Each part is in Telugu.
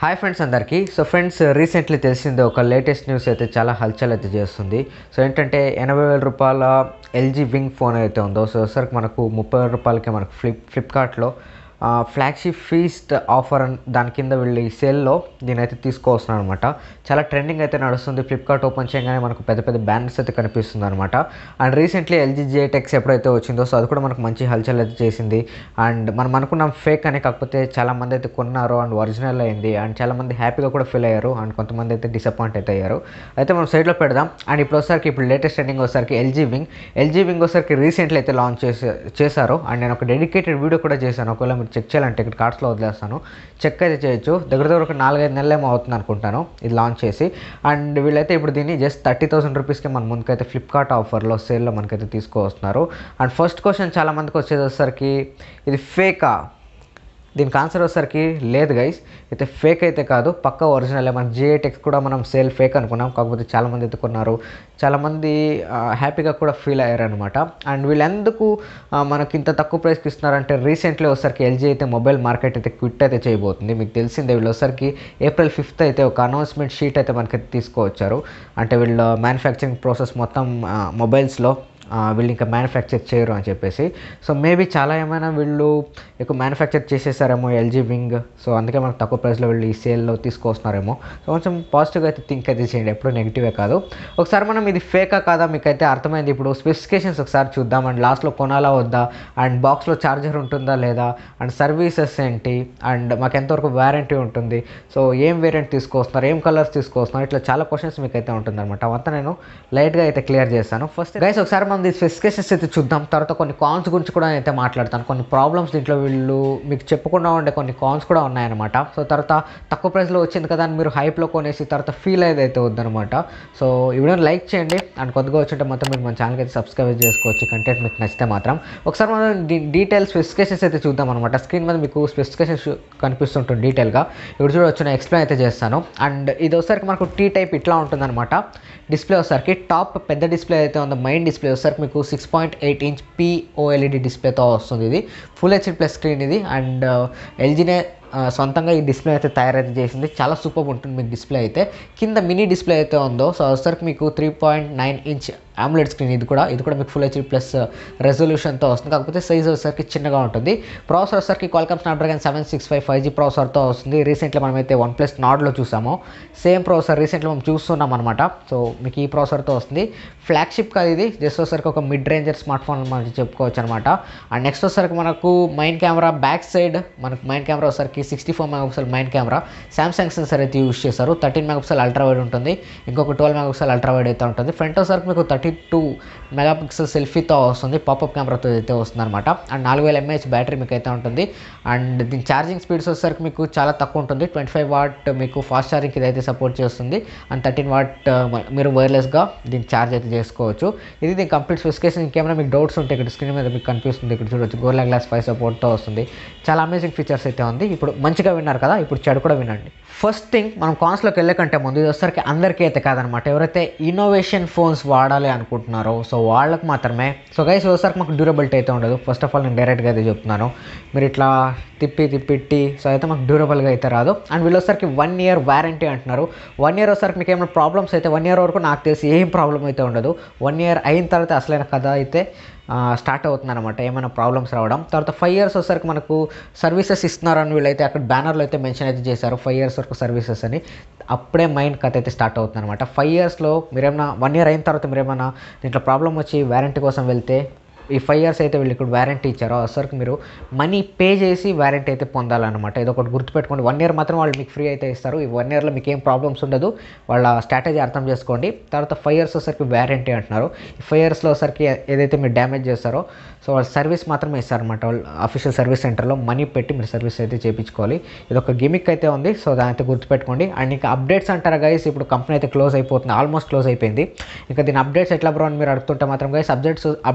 హాయ్ ఫ్రెండ్స్ అందరికీ. సో ఫ్రెండ్స్, రీసెంట్లీ తెలిసింది ఒక లేటెస్ట్ న్యూస్ అయితే చాలా హల్చల్ అయితే చేస్తుంది. సో ఏంటంటే 80,000 రూపాయల ఎల్జీ వింగ్ ఫోన్ అయితే ఉందో, సో సరికి మనకు 30,000 రూపాయలకే మనకు ఫ్లిప్కార్ట్లో ఫ్లాగ్షిప్ ఫీస్ట్ ఆఫర్ అని దాని కింద వెళ్ళి సేల్లో నేనైతే తీసుకోవస్తున్నాను అనమాట. చాలా ట్రెండింగ్ అయితే నడుస్తుంది. ఫ్లిప్కార్ట్ ఓపెన్ చేయగానే మనకు పెద్ద పెద్ద బ్యానర్స్ అయితే కనిపిస్తుంది అనమాట. అండ్ రీసెంట్లీ ఎల్జీ G8X ఎప్పుడైతే వచ్చిందో, సో అది కూడా మనకు మంచి హల్చల్ అయితే చేసింది. అండ్ మనం అనుకున్నాం ఫేక్ అని, కాకపోతే చాలామంది అయితే కొన్నారు అండ్ ఒరిజినల్ అయింది. అండ్ చాలామంది హ్యాపీగా కూడా ఫీల్ అయ్యారు అండ్ కొంతమంది అయితే డిసప్పాయింట్ అయితే అయ్యారు. అయితే మనం సైడ్లో పెడదాం. అండ్ ఇప్పుడు లేటెస్ట్ ట్రెండింగ్ వచ్చేసరికి ఎల్జీ వింగ్ వచ్చేసరికి రీసెంట్లీ అయితే లాంచ్ చేశారు. అండ్ నేను ఒక డెడికేటెడ్ వీడియో కూడా చేశాను. ఒకవేళ మీరు చెక్ చేయాలంటే ఇక్కడ కార్డ్స్లో వదిలేస్తాను, చెక్ అయితే చేయొచ్చు. దగ్గర ఒక 4-5 నెలలేమో అవుతుంది అనుకుంటాను ఇది లాంచ్ చేసి. అండ్ వీళ్ళైతే ఇప్పుడు దీన్ని జస్ట్ 30,000 రూపీస్కి మన ముందుకైతే ఫ్లిప్కార్ట్ ఆఫర్లో సేల్లో మనకైతే తీసుకువస్తున్నారు. అండ్ ఫస్ట్ క్వశ్చన్ చాలా మందికి వచ్చేసరికి ఇది ఫేకా? దీనికి ఆన్సర్ వచ్చేసరికి లేదు గైస్, అయితే ఫేక్ అయితే కాదు, పక్కా ఒరిజినల్. మన G8X కూడా మనం సేల్ ఫేక్ అనుకున్నాం, కాకపోతే చాలామంది అయితే కొన్నారు, చాలామంది హ్యాపీగా కూడా ఫీల్ అయ్యారు అనమాట. అండ్ వీళ్ళు ఎందుకు మనకి ఇంత తక్కువ ప్రైస్కి ఇస్తున్నారంటే, రీసెంట్లీ వచ్చేసరికి ఎల్జీ అయితే మొబైల్ మార్కెట్ అయితే క్విట్ అయితే చేయబోతుంది. మీకు తెలిసిందే, వీళ్ళు వచ్చేసరికి April 5th అయితే ఒక అనౌన్స్మెంట్ షీట్ అయితే మనకైతే తీసుకువచ్చారు. అంటే వీళ్ళు మ్యానుఫ్యాక్చరింగ్ ప్రాసెస్ మొత్తం మొబైల్స్లో వీళ్ళు ఇంకా మ్యానుఫ్యాక్చర్ చేయరు అని చెప్పేసి. సో మేబీ చాలా ఏమైనా వీళ్ళు ఎక్కువ మ్యానుఫ్యాక్చర్ చేసేసారేమో ఎల్జీ వింగ్. సో అందుకే మనకు తక్కువ ప్రైస్లో వీళ్ళు ఈ సేల్లో తీసుకొస్తున్నారేమో. సో కొంచెం పాజిటివ్గా అయితే థింక్ అయితే చేయండి, ఎప్పుడు నెగిటివే కాదు. ఒకసారి మనం ఇది ఫేకా కాదా మీకైతే అర్థమైంది. ఇప్పుడు స్పెసిఫికేషన్స్ ఒకసారి చూద్దాం. అండ్ లాస్ట్లో కొనాలా వద్దా, అండ్ బాక్స్లో ఛార్జర్ ఉంటుందా లేదా, అండ్ సర్వీసెస్ ఏంటి, అండ్ మాకు ఎంతవరకు వారంటీ ఉంటుంది, సో ఏం వేరియంట్ తీసుకొస్తున్నారు, ఏం కలర్స్ తీసుకొస్తున్నారు, ఇట్లా చాలా క్వశ్చన్స్ మీకు అయితే ఉంటుందన్నమాట. అవంతా నేను లైట్గా అయితే క్లియర్ చేస్తాను. ఫస్ట్ గైస్ ఒకసారి మనం స్పెసిఫికేషన్స్ అయితే చూద్దాం. తర్వాత కొన్ని కాన్స్ గురించి కూడా అయితే మాట్లాడతాను. కొన్ని ప్రాబ్లమ్స్ దీంట్లో వీళ్ళు మీకు చెప్పకుండా ఉండే కొన్ని కాన్స్ కూడా ఉన్నాయన్నమాట. సో తర్వాత తక్కువ ప్రైస్లో వచ్చింది కదా అని మీరు హైప్లో కొనేసి తర్వాత ఫీల్ అయితే వద్దనమాట. సో ఈ వీడియోని లైక్ చేయండి. అండ్ కొద్దిగా వచ్చింటే మొత్తం మీరు మన ఛానల్కి అయితే సబ్స్క్రైబ్ చేసుకోవచ్చు, కంటెంట్ మీకు నచ్చితే మాత్రం. ఒకసారి మనం డీటెయిల్ స్పెసిఫికేషన్స్ అయితే చూద్దాం అనమాట. స్క్రీన్ మీద మీకు స్పెసిఫికేషన్స్ కనిపిస్తుంటుంది డీటెయిల్గా. ఇప్పుడు చూడవచ్చు, నేను ఎక్స్ప్లెయిన్ అయితే చేస్తాను. అండ్ ఇది ఒకసారికి మనకు టీ టైప్ ఇట్లా ఉంటుందన్నమాట. డిస్ప్లే వచ్చేసరికి టాప్ పెద్ద డిస్ప్లే అయితే ఉందో, మెయిన్ డిస్ప్లే వచ్చేసరికి మీకు 6.8 ఇంచ్ POLED డిస్ప్లేతో వస్తుంది. ఇది ఫుల్ HD ప్లస్ స్క్రీన్ ఇది. అండ్ ఎల్జీనే సొంతంగా ఈ డిస్ప్లే అయితే తయారైతే చేసింది. చాలా సూపర్ ఉంటుంది మీకు డిస్ప్లే అయితే. కింద మినీ డిస్ప్లే అయితే ఉందో, సో వచ్చేసరికి మీకు 3.9 ఇంచ్ AMOLED స్క్రీన్. ఇది కూడా మీకు ఫుల్ HD ప్లస్ రెజల్యూషన్తో వస్తుంది, కాకపోతే సైజ్ వచ్చేసరికి చిన్నగా ఉంటుంది. ప్రాసెసర్ వచ్చేసరికి Qualcomm Snapdragon 765 5G ప్రాసెసర్తో వస్తుంది. రీసెంట్లీ మనమైతే OnePlus Nordలో చూసాము, సేమ్ ప్రాసెసర్ రీసెంట్లీ మనం చూస్తున్నాం అనమాట. సో మీకు ఈ ప్రాసెసర్తో వస్తుంది. ఫ్లాగ్షిప్ కాదు ఇది, జస్ట్ వచ్చేసరికి ఒక మిడ్ రేంజర్ స్మార్ట్ ఫోన్ మనం చెప్పుకోవచ్చు అనమాట. అండ్ నెక్స్ట్ వచ్చేసరికి మనకు మెయిన్ కెమెరా బ్యాక్ సైడ్, మనకు మెయిన్ కెమెరా వచ్చేసరికి 64 megapixel main camera. Samsung sensor అయితే యూజ్ చేశారు. 13 మెగాపిక్సెల్ అల్ట్రా వైడ్ ఉంటుంది, ఇంకొక 12 మెగాపిక్సెల్ అల్ట్రా వైడ్ అయితే ఉంటుంది. ఫ్రంట్ వచ్చేసరికి మీకు 32 మెగాపిక్సెల్ సెల్ఫీతో వస్తుంది, పాపప్ కెమెరాతో అయితే వస్తుంది అనమాట. అండ్ 4000 mAh బ్యాటరీ మీకు అయితే ఉంటుంది. అండ్ దీని ఛార్జింగ్ స్పీడ్స్ వచ్చేసరికి మీకు చాలా తక్కువ ఉంటుంది. 25 వాట్ మీకు ఫాస్ట్ ఛార్జింగ్ ఇది అయితే సపోర్ట్ చేస్తుంది. అండ్ 13 వాట్ మీరు వైర్లెస్గా దీన్ని ఛార్జ్ అయితే చేసుకోవచ్చు. ఇది దీని కంప్లీట్ స్పెసిఫికేషన్. ఇంకేమైనా మీకు డౌట్స్ ఉంటే ఇక్కడ స్క్రీన్ మీద మీకు కనిపిస్తుంది, ఇక్కడ చూడవచ్చు. Gorilla Glass 5 సపోర్ట్తో వస్తుంది. చాలా అమేజింగ్ ఫీచర్స్ అయితే ఉంది. ఇప్పుడు మంచిగా విన్నారు కదా, ఇప్పుడు చెడు కూడా వినండి. ఫస్ట్ థింగ్, మనం కాన్స్లోకి వెళ్ళకంటే ముందు ఇది వచ్చేసరికి అందరికీ అయితే కాదనమాట. ఎవరైతే ఇన్నోవేషన్ ఫోన్స్ వాడాలి అనుకుంటున్నారో సో వాళ్ళకి మాత్రమే. సో గైస్ వచ్చేసరికి మాకు డ్యూరబిలిటీ అయితే ఉండదు. ఫస్ట్ ఆఫ్ ఆల్ నేను డైరెక్ట్గా అయితే చెప్తున్నాను, మీరు ఇట్లా తిప్పి సో అయితే మాకు డ్యూరబుల్గా అయితే రాదు. అండ్ వీళ్ళు వచ్చేసరికి 1 year వారంటీ అంటున్నారు. 1 year వచ్చేసరికి మీకు ఏమైనా ప్రాబ్లమ్స్ అయితే 1 year వరకు నాకు తెలిసి ఏం ప్రాబ్లం అయితే ఉండదు. 1 year అయిన తర్వాత అసలైన కథ అయితే స్టార్ట్ అవుతుంది అనమాట, ఏమైనా ప్రాబ్లమ్స్ రావడం. తర్వాత 5 years వచ్చేసరికి మనకు సర్వీసెస్ ఇస్తున్నారని వీళ్ళైతే అక్కడ బ్యానర్లో అయితే మెన్షన్ అయితే చేశారు, 5 years వరకు సర్వీసెస్ అని. అప్పుడే మైండ్ కథ అయితే స్టార్ట్ అవుతుంది అనమాట. 5 yearsలో మీరేమైనా 1 year అయిన తర్వాత మీరేమైనా దీంట్లో ప్రాబ్లం వచ్చి వారంటీ కోసం వెళ్తే, ఈ 5 years అయితే వీళ్ళు ఇక్కడ వారంటీ ఇచ్చారో అసలు మీరు మనీ పే చేసి వారంటీ అయితే పొందాలన్నమాట. ఇది ఒకటి గుర్తుపెట్టుకోండి. 1 year మాత్రం వాళ్ళు మీకు ఫ్రీ అయితే ఇస్తారు. ఈ 1 yearలో మీకు ఏం ప్రాబ్లమ్స్ ఉండదు, వాళ్ళ స్ట్రాటజీ అర్థం చేసుకోండి. తర్వాత 5 years వచ్చేసరికి వారంటీ అంటున్నారు. ఈ 5 yearsలో వచ్చేసరికి ఏదైతే మీరు డ్యామేజ్ చేస్తారో సో వాళ్ళు సర్వీస్ మాత్రమే ఇస్తారనమాట. వాళ్ళు అఫీషియల్ సర్వీస్ సెంటర్లో మనీ పెట్టి మీరు సర్వీస్ అయితే చేయించుకోవాలి. ఇది ఒక గిమిక్ అయితే ఉంది, సో దాని అయితే గుర్తుపెట్టుకోండి. అండ్ ఇంకా అప్డేట్స్ అంటారా గైస్, ఇప్పుడు కంపెనీ అయితే క్లోజ్ అయిపోతుంది, ఆల్మోస్ట్ క్లోజ్ అయిపోయింది. ఇంకా దీని అప్డేట్స్ ఎట్లా బ్రో అని మీరు అడుగుతుంటే మాత్రం గైస్, అప్డేట్స్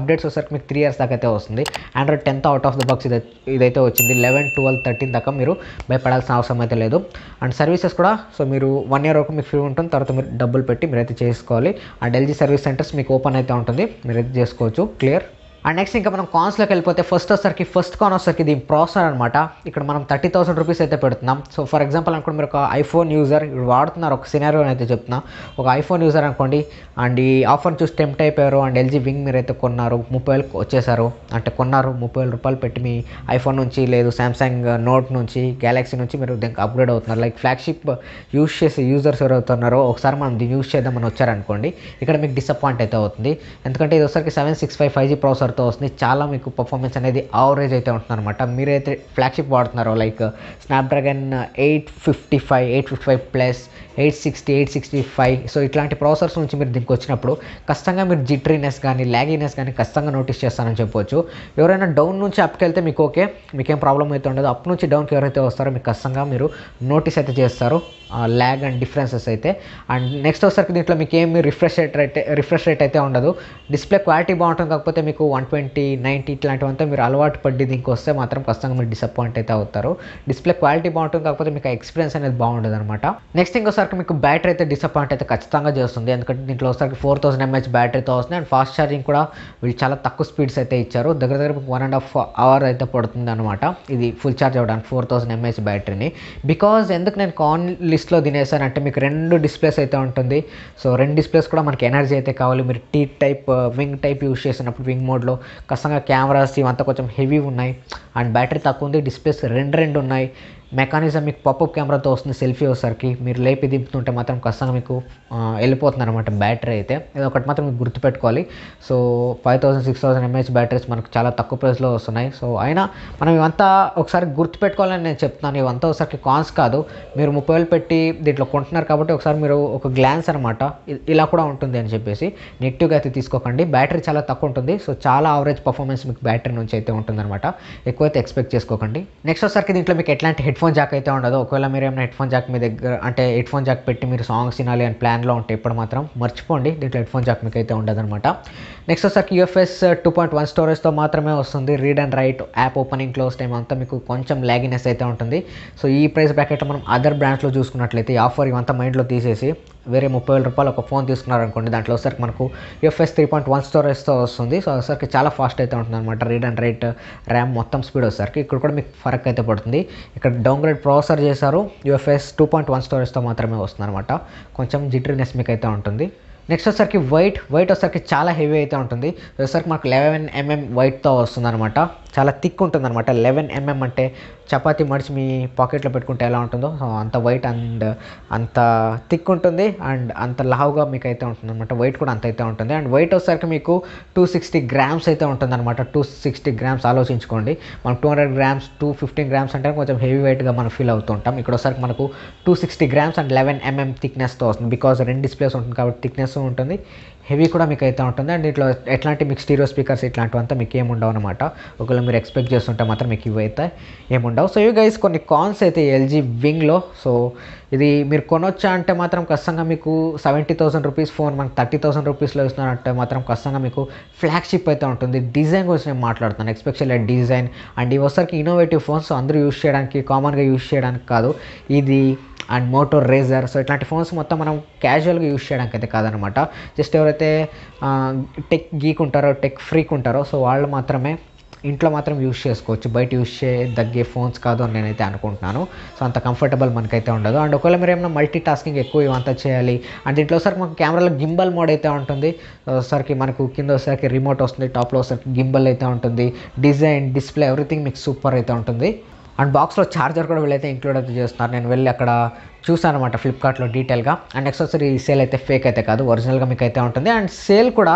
వచ్చేసరికి మీకు 3 years దాకా అయితే వస్తుంది. Android 10 out of the box ఇదైతే వచ్చింది. 11, 12, 13 దాకా మీరు భయపడాల్సిన అవసరం అయితే లేదు. అండ్ సర్వీసెస్ కూడా సో మీరు 1 year వరకు మీకు ఫ్రీ ఉంటుంది, తర్వాత మీరు డబ్బులు పెట్టి మీరైతే చేసుకోవాలి. అండ్ LG సర్వీస్ సెంటర్స్ మీకు ఓపెన్ అయితే ఉంటుంది, మీరైతే చేసుకోవచ్చు. క్లియర్. అండ్ నెక్స్ట్ ఇంకా మనం కాన్స్లోకి వెళ్ళిపోతే ఫస్ట్ కాన్ వచ్చేసరికి దీని ప్రాసెసర్ అనమాట. ఇక్కడ మనం 30,000 రూపీస్ అయితే పెడుతున్నాం. సో ఫర్ ఎగ్జాంపుల్ అనుకోండి, మీరు ఒక ఐఫోన్ యూజర్ ఇప్పుడు వాడుతున్నారు, ఒక సినారియో అయితే చెప్తున్నా. ఒక ఐఫోన్ యూజర్ అనుకోండి, అండ్ ఈ ఆఫర్ చూసి టెంప్ట్ అయిపోయారు, అండ్ ఎల్జీ వింగ్ మీరైతే కొన్నారు, 30,000 వచ్చేసారు అంటే కొన్నారు, 30,000 రూపాయలు పెట్టి మీ ఐఫోన్ నుంచి లేదు సామ్సంగ్ నోట్ నుంచి గ్యాలక్సీ నుంచి మీరు దీనికి అప్గ్రేడ్ అవుతున్నారు. లైక్ ఫ్లాగ్షిప్ యూజ్ చేసే యూజర్స్ ఎవరైతున్నారో ఒకసారి మనం దీన్ని యూజ్ చేద్దామని వచ్చారనుకోండి, ఇక్కడ మీకు డిసప్పాయింట్ అయితే అవుతుంది. ఎందుకంటే ఇది ఒకసారికి 765 5G ప్రాసెసర్తో వస్తుంది. చాలా మీకు పర్ఫార్మెన్స్ అనేది యావరేజ్ అయితే ఉంటుంది అనమాట. మీరైతే ఫ్లాగ్షిప్ వాడుతున్నారో లైక్ స్నాప్డ్రాగన్ 855 ప్లస్ 860 865, సో ఇట్లాంటి ప్రాసెసర్స్ నుంచి మీరు దీనికి వచ్చినప్పుడు ఖచ్చితంగా మీరు జిట్రీనెస్ కానీ ల్యాగీనెస్ కానీ ఖచ్చితంగా నోటీస్ చేస్తారని చెప్పొచ్చు. ఎవరైనా డౌన్ నుంచి అప్కి వెళ్తే మీకు ఓకే, మీకేం ప్రాబ్లం అయితే ఉండదు. అప్ నుంచి డౌన్కి ఎవరైతే వస్తారో మీకు ఖచ్చితంగా మీరు నోటీస్ అయితే చేస్తారు ల్యాగ్ అండ్ డిఫరెన్సెస్ అయితే. అండ్ నెక్స్ట్ వచ్చేసరికి దీంట్లో మీకు ఏమి రిఫ్రెష్ రేట్ అయితే ఉండదు. డిస్ప్లే క్వాలిటీ బాగుంటుంది, కాకపోతే మీకు 120 90 ఇట్లాంటివంతా మీరు అలవాటు పడి దీనికి వస్తే మాత్రం ఖచ్చితంగా మీరు డిసప్పాయింట్ అయితే అవుతారు. డిస్ప్లే క్వాలిటీ బాగుంటుంది, కాకపోతే మీకు ఎక్స్పీరియన్స్ అనేది బాగుండదు అనమాట. నెక్స్ట్ ఇంకోసారికి మీకు బ్యాటరీ అయితే డిసప్పాయింట్ అయితే ఖచ్చితంగా చేస్తుంది. ఎందుకంటే దీంట్లో వచ్చేసరికి 4000 mAh బ్యాటరీతో వస్తుంది. అండ్ ఫాస్ట్ ఛార్జింగ్ కూడా వీళ్ళు చాలా తక్కువ స్పీడ్స్ అయితే ఇచ్చారు. దగ్గర మీకు 1.5 hour అయితే పడుతుంది అనమాట ఇది ఫుల్ ఛార్జ్ అవ్వడానికి 4000 mAh బ్యాటరీని. బికాజ్ ఎందుకు నేను కాన్ లిస్ట్లో తినేసానంటే, మీకు 2 డిస్ప్లేస్ అయితే ఉంటుంది. సో 2 డిస్ప్లేస్ కూడా మనకి ఎనర్జీ అయితే కావాలి. మీరు T type wing type use చేసినప్పుడు వింగ్ మోడ్లో ఖచ్చితంగా కెమెరాస్ ఇవంతా కొంచెం హెవీ ఉన్నాయి, అండ్ బ్యాటరీ తక్కువ ఉంది. డిస్ప్లేస్ రెండు ఉన్నాయి. మెకానిజం మీకు పాపప్ కెమెరాతో వస్తుంది. సెల్ఫీ వచ్చేసరికి మీరు లేపి దింపుతుంటే మాత్రం ఖచ్చితంగా మీకు వెళ్ళిపోతుంది అనమాట బ్యాటరీ అయితే. ఇది ఒకటి మాత్రం మీకు గుర్తుపెట్టుకోవాలి. సో 5000 6000 mAh బ్యాటరీస్ మనకు చాలా తక్కువ ప్రైస్లో వస్తున్నాయి. సో అయినా మనం ఇవంతా ఒకసారి గుర్తుపెట్టుకోవాలని నేను చెప్తున్నాను. ఇవంతా ఒకసారి కాన్స్ కాదు, మీరు 30,000 పెట్టి దీంట్లో కొంటున్నారు కాబట్టి ఒకసారి మీరు ఒక గ్లాన్స్ అనమాట ఇలా కూడా ఉంటుంది అని చెప్పేసి నెగిటివ్గా అయితే తీసుకోకండి. బ్యాటరీ చాలా తక్కువ ఉంటుంది. సో చాలా యావరేజ్ పర్ఫార్మెన్స్ మీకు బ్యాటరీ నుంచి అయితే ఉంటుందన్నమాట. ఎక్కువైతే ఎక్స్పెక్ట్ చేసుకోకండి. నెక్స్ట్ వచ్చేసరికి దీంట్లో మీకు ఎట్లాంటి హెడ్ఫోన్ జాక్ అయితే ఉండదు. ఒకవేళ మీరు ఏమైనా హెడ్ఫోన్ జాక్ మీ దగ్గర అంటే హెడ్ఫోన్ జాక్ పెట్టి మీరు సాంగ్స్ వినాలి అని ప్లాన్లో ఉంటే ఇప్పుడు మాత్రం మర్చిపోండి, దీంట్లో హెడ్ఫోన్ జాక్ మీకు అయితే ఉండదు అనమాట. నెక్స్ట్ వచ్చేసరికి UFS 2.1 స్టోరేజ్తో మాత్రమే వస్తుంది. Read and right, app opening close time అంతా మీకు కొంచెం లాగినెస్ అయితే ఉంటుంది. సో ఈ ప్రైస్ బ్రాకెట్లో మనం అదర్ బ్రాండ్స్లో చూసుకున్నట్లయితే ఈ ఆఫర్ ఇవంతా మైండ్లో తీసేసి వేరే 30,000 రూపాయలు ఒక ఫోన్ తీసుకున్నారనుకోండి, దాంట్లో ఒకసారికి మనకు UFS 3.1 స్టోరేజ్తో వస్తుంది. సో ఒకసారికి చాలా ఫాస్ట్ అయితే ఉంటుంది అనమాట. రీడ్ అండ్ రైట్, ర్యామ్ మొత్తం స్పీడ్ వచ్చేసరికి ఇక్కడ కూడా మీకు ఫరక్ అయితే పడుతుంది. ఇక్కడ డౌన్గ్రేడ్ ప్రాసెసర్ చేశారు. UFS 2.1 స్టోరేజ్తో మాత్రమే వస్తుంది అనమాట. కొంచెం జిట్రీనెస్ మీకు అయితే ఉంటుంది. నెక్స్ట్ వచ్చేసరికి వైట్ వచ్చేసరికి చాలా హెవీ అయితే ఉంటుంది. వచ్చేసరికి మనకు 11 mm వైట్తో వస్తుంది అనమాట. చాలా థిక్ ఉంటుంది అనమాట. 11 mm అంటే చపాతీ మడిచి మీ పాకెట్లో పెట్టుకుంటే ఎలా ఉంటుందో అంత వైట్ అండ్ అంత థిక్ ఉంటుంది, అండ్ అంత లావుగా మీకు అయితే ఉంటుంది అనమాట. వైట్ కూడా అంత అయితే ఉంటుంది. అండ్ వైట్ వచ్చేసరికి మీకు 260 grams అయితే ఉంటుంది అనమాట. 260 grams ఆలోచించుకోండి. మనం 200 grams 215 grams అంటే కొంచెం హెవీ వెయిట్గా మనం ఫీల్ అవుతుంటాం. ఇక్కడ వచ్చేసరికి మనకు 260 grams అండ్ 11 mm థిక్నెస్తో వస్తుంది. బికాజ్ 2 డిస్ప్లేస్ ఉంటుంది కాబట్టి థిక్నెస్ ఉంటుంది, హెవీ కూడా మీకు అయితే ఉంటుంది. అండ్ ఇట్లా ఎట్లాంటి మీకు స్టీరియో స్పీకర్స్ ఇట్లాంటివంతా మీకు ఏముండవు అనమాట. ఒకవేళ మీరు ఎక్స్పెక్ట్ చేస్తుంటే మాత్రం మీకు ఇవైతే ఏముండవు. సో ఇవి గైస్ కొన్ని కాన్స్ అయితే ఎల్జీ వింగ్లో. సో ఇది మీరు కొనొచ్చా అంటే మాత్రం ఖచ్చితంగా మీకు 70,000 రూపీస్ ఫోన్ మనకు 30,000 రూపీస్లో ఇస్తున్నారంటే మాత్రం ఖచ్చితంగా మీకు ఫ్లాగ్షిప్ అయితే ఉంటుంది. డిజైన్ గురించి నేను మాట్లాడుతున్నాను, ఎస్పెషల్లీ డిజైన్. అండ్ ఇవి వచ్చరికి ఇన్నోవేటివ్ ఫోన్స్, అందరూ యూస్ చేయడానికి కామన్గా యూస్ చేయడానికి కాదు. ఇది అండ్ మోటో రేజర్, సో ఇట్లాంటి ఫోన్స్ మొత్తం మనం క్యాజువల్గా యూస్ చేయడానికి అయితే కాదనమాట. జస్ట్ ఎవరైతే టెక్ గీక్ ఉంటారో, టెక్ ఫ్రీక్ ఉంటారో, సో వాళ్ళు మాత్రమే ఇంట్లో మాత్రం యూస్ చేసుకోవచ్చు. బయట యూస్ చేయదగ్గే ఫోన్స్ కాదు అని నేనైతే అనుకుంటున్నాను. సో అంత కంఫర్టబుల్ మనకైతే ఉండదు. అండ్ ఒకవేళ మీరు ఏమైనా మల్టీ టాస్కింగ్ ఎక్కువ ఇవంతా చేయాలి అంటే దీంట్లో ఒకసారి మనకు కెమెరాలో గింబల్ మోడ్ అయితే ఉంటుంది. ఒకసారికి మనకు కింద ఒకసారికి రిమోట్ వస్తుంది, టాప్లో ఒకసారికి గింబల్ అయితే ఉంటుంది. డిజైన్, డిస్ప్లే, ఎవ్రీథింగ్ మీకు సూపర్ అయితే ఉంటుంది. అండ్ బాక్స్లో ఛార్జర్ కూడా వీళ్ళైతే ఇంక్లూడ్ అయితే చేస్తున్నారు. నేను వెళ్ళి అక్కడ చూసాను అనమాట ఫ్లిప్కార్ట్లో డీటెయిల్గా. అండ్ నెక్స్ట్ వచ్చి ఈ సేల్ అయితే ఫేక్ అయితే కాదు, ఒరిజినల్గా మీకు అయితే ఉంటుంది. అండ్ సేల్ కూడా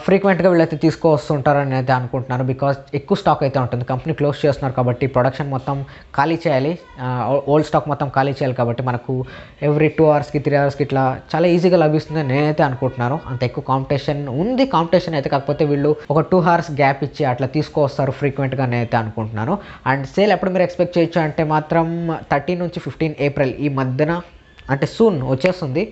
ఫ్రీక్వెంట్గా వీళ్ళైతే తీసుకొస్తుంటారని అయితే అనుకుంటున్నాను. బికాజ్ ఎక్కువ స్టాక్ అయితే ఉంటుంది. కంపెనీ క్లోజ్ చేస్తున్నారు కాబట్టి ప్రొడక్షన్ మొత్తం ఖాళీ చేయాలి, ఓల్డ్ స్టాక్ మొత్తం ఖాళీ చేయాలి కాబట్టి మనకు ఎవ్రీ 2 hours 3 hours ఇట్లా చాలా ఈజీగా లభిస్తుందని నేనైతే అనుకుంటున్నాను. అంత ఎక్కువ కాంపిటీషన్ ఉంది, కాంపిటీషన్ అయితే కాకపోతే వీళ్ళు ఒక 2 hours గ్యాప్ ఇచ్చి అట్లా తీసుకొస్తారు ఫ్రీక్వెంట్గా నేనైతే అనుకుంటున్నాను. అండ్ సేల్ ఎప్పుడు మీరు ఎక్స్పెక్ట్ చేయొచ్చు అంటే మాత్రం 13 నుంచి 15 April ఈ మధ్యన అంటే సూన్ వచ్చేస్తుంది.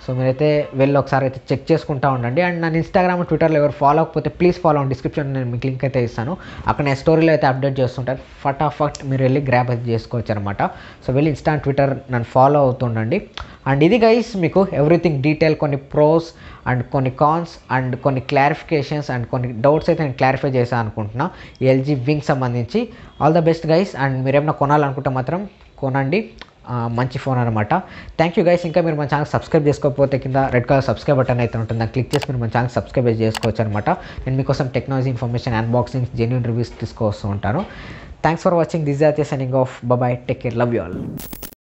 సో మీరైతే వెళ్ళి ఒకసారి అయితే చెక్ చేసుకుంటూ ఉండండి. అండ్ నన్ను ఇన్స్టాగ్రామ్, ట్విట్టర్లో ఎవరు ఫాలో అవ్వకపోతే ప్లీజ్ ఫాలో అవ్వండి. డిస్క్రిప్షన్ నేను మీకు లింక్ అయితే ఇస్తాను. అక్కడ నేను స్టోరీలో అయితే అప్డేట్ చేస్తుంటాను. ఫటాఫట్ మీరు వెళ్ళి గ్రాబ్ అయితే చేసుకోవచ్చు అనమాట. సో వెళ్ళి ఇన్స్టా, ట్విట్టర్ నన్ను ఫాలో అవుతుండండి. అండ్ ఇది గైస్ మీకు ఎవ్రీథింగ్ డీటెయిల్, కొన్ని ప్రోస్ అండ్ కొన్ని కాన్స్ అండ్ కొన్ని క్లారిఫికేషన్స్ అండ్ కొన్ని డౌట్స్ అయితే నేను క్లారిఫై చేశాను అనుకుంటున్నా ఈ ఎల్జీ వింగ్ సంబంధించి. All the best guys. And మీరు ఏమైనా కొనాలనుకుంటే మాత్రం కొనండి, మంచి ఫోన్ అనమాట. Thank you guys. ఇంకా మీరు మన ఛానల్ సబ్స్క్రైబ్ చేసుకోకపోతే కింద రెడ్ కలర్ సబ్స్క్రైబ్ బటన్ అయితే ఉంటుంది, దాన్ని క్లిక్ చేసి మీరు మన ఛానల్ సబ్స్క్రైబ్ చేసుకోవచ్చు అనమాట. నేను మీకోసం technology information, unboxing, genuine reviews తీసుకొస్తూ ఉంటాను. Thanks for watching. This R signing off. Bye, take care, love you all.